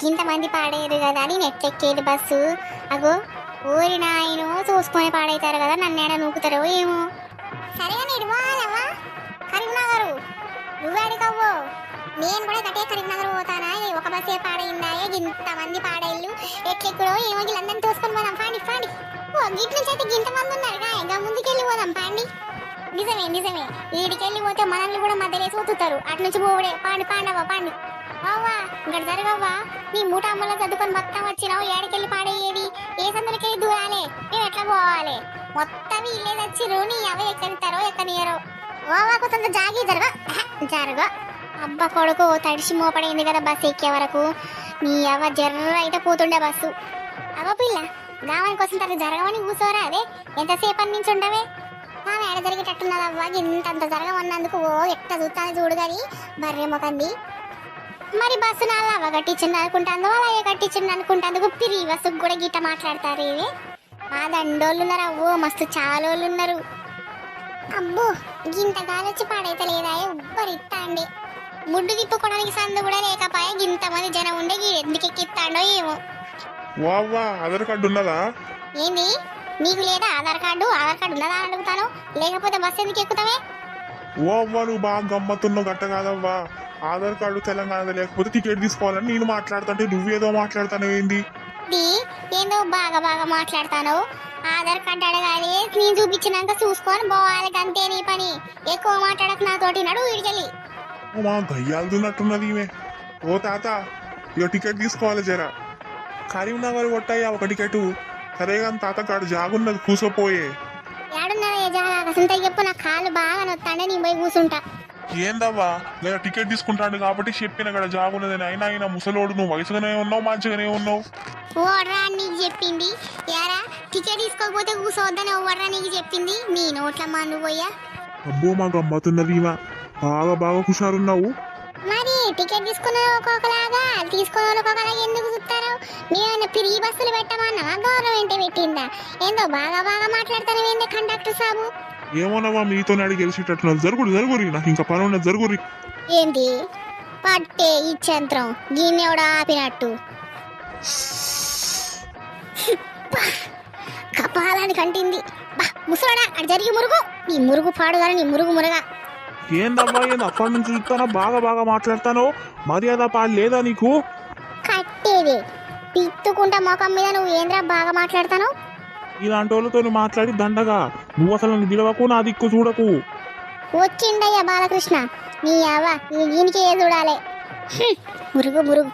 ఇంతమంది పాడేరు కదా అని నెట్లెక్కేది బస్సు. అగో ఊరి నాయను చూసుకొని పాడైతారు కదా, నన్ను ఏడా నూకుతారో ఏమో. సరేగా నేను పోవాలవ్వా కరీంనగర్, నువ్వు అడిగవ్వు. నేను కూడా గట్టే కరీంనగర్ పోతానా? ఒక బస్సే పాడైందా? ఇంతమంది పాడేళ్ళు ఎట్లెక్కడో ఏమో, వీళ్ళందరినీ చూసుకొని పోదాం. పాండి పాండి. ఓ గిట్ నుంచి అయితే ఇంతమంది ఉన్నారుగా, ఇంకా ముందుకెళ్ళి పోదాం పాండి. నిజమే నిజమే, వీడికెళ్ళి పోతే మనల్ని కూడా మధ్యలో చూతుతారు. అటు నుంచి పోవడే. పాండి పాండవ్వ పాండి. అవ్వా ఇక్కడ జరగవ్వా, నీ మూటామ్మలో చదువుకొని మొత్తం వచ్చినావు. ఏడకెళ్ళి పాడేయేది? ఏ సందులకెళ్ళి దూరాలే? మేము ఎట్లా పోవాలి? మొత్తం ఇల్లే వచ్చిర్రు, నీ అవ ఎక్కడితారో ఎక్కనియరో. ఓవా కొంత జాగి జరగ. అబ్బ కొడుకు తడిసి మోపడైంది కదా బస్సు ఎక్కే వరకు. నీ అవ్వ జర్ర అయితే పోతుండే బస్సు. అవ్వ పిల్ల గావాని కోసం తను జరగమని కూర్చోరా. అదే ఎంతసేపు అని నుంచి ఉండవే. ఆమె ఏడ జరిగేటట్టున్నదవ్వ, ఇంతంత జరగమన్నందుకు. ఓ ఎట్ట చూస్తాను చూడు కానీ బర్రె మొకంది. మరి బస్సు నాలు అవ్వ కట్టించింది అనుకుంటాందో, అలాగే కట్టించింది అనుకుంటాందుకు పిరి బస్సుకు కూడా గిట్ట మాట్లాడతారు. ఇవి ఆ దండోళ్ళు ఉన్నారు అవ్వో, మస్తు చాలోళ్ళు ఉన్నారు. అబ్బో గింత గాలొచ్చి పాడైతే లేదా ఉబ్బరిస్తా అండి. ముడ్డు తిప్పుకోవడానికి సందు కూడా లేకపోయా, ఇంతమంది జనం ఉండే ఎందుకు ఎక్కిస్తాడో ఏమో. ఆధార్ కార్డు ఉన్నదా? ఏంది నీకు లేదా ఆధార్ కార్డు? ఆధార్ కార్డు ఉన్నదా అని అడుగుతాను, లేకపోతే బస్సు ఎందుకు ఎక్కుతావే? ఓ అవ్వా నువ్వు బాగా గమ్మత్తున్నావు. గట్ట కాదవ్వా, ఆధార్ కార్డు తెలంగాణ లేకపోతే టికెట్ తీసుకోవాలని నేను మాట్లాడుతుంటే నువ్వేదో మాట్లాడుతాను. ఏంది ఏందో బాగా బాగా మాట్లాడతాను. ఆధార్ కార్డు అడగాలి, నేను చూపించినాక చూసుకొని పోవాలి, అంతే నీ పని. ఎక్కువ మాట్లాడక నాతోటి నడు వీడికెళ్ళి. మా గయ్యాలుతున్నట్టున్నది ఈమె. ఓ తాత ఇక టికెట్ తీసుకోవాలి జరా. కరీంనగర్ కొట్టయ్యా ఒక టికెట్. సరే కానీ తాత కాడు జాగున్నది కూసోపోయే. ఏడున్నదే జాగా అసలు చెప్పు, నా కాళ్ళు బాగా నొత్తాండే, నేను పోయి కూర్చుంటా. ఏందవ్వా నేను టికెట్ తీసుకుంటాను కాబట్టి చెప్పిన ఇక్కడ జాగున్నదని. అయినా అయినా ముసలోడు, నువ్వు వయసుగానే ఉన్నావు, మంచిగానే ఉన్నావు. ఓడ్రా నీకు చెప్పింది యారా? టికెట్ తీసుకోకపోతే కూర్చోవద్దని ఓడ్రా నీకు చెప్పింది? నీ నోట్లమ్మా నువ్వు పోయా. అబ్బో మా గమ్మతున్నది ఈమె. బాగా బాగా హుషారున్నావు. మరి టికెట్ తీసుకున్న ఒక్కొక్కలాగా, తీసుకున్న ఒక్కొక్కలాగా ఎందుకు చూస్తారు? మేమైనా పిరిగి బస్సులు పెట్టమన్నావా? గవర్నమెంట్ పెట్టిందా? ఏందో బాగా బాగా మాట్లాడతాను ఏంది కండక్టర్ సాబు? ఏమోనవ్వా మీతో అడిగి గెలిచేటట్టున్నది. జరుగురి నాకు ఇంకా పని ఉన్నది. జరుగురి. ఏంది పట్టే ఇచ్చంత్రం గిన్నెవడ ఆపినట్టు కపాలని కంటింది. బా ముసలోడా అటు జరిగి మురుగు, నీ మురుగు పాడుగా, నీ మురుగు మురగా. ఏందబ్బా ఏంది అప్పటి నుంచి చూస్తానో బాగా బాగా మాట్లాడతానో? మర్యాద పాడు లేదా నీకు? కట్టేది పిత్తుకుంటా మొఖం మీద నువ్వు ఏంద్రా బాగా మాట్లాడతాను? ఇలాంటి వాళ్ళతో మాట్లాడి దండగా. నువ్వు అసలు నన్ను దిలవకు, నా దిక్కు చూడకు. వచ్చిండయ్యా బాలకృష్ణ, నీ అవ్వ దీనికి ఏ చూడాలి. మురుగు మురుగు.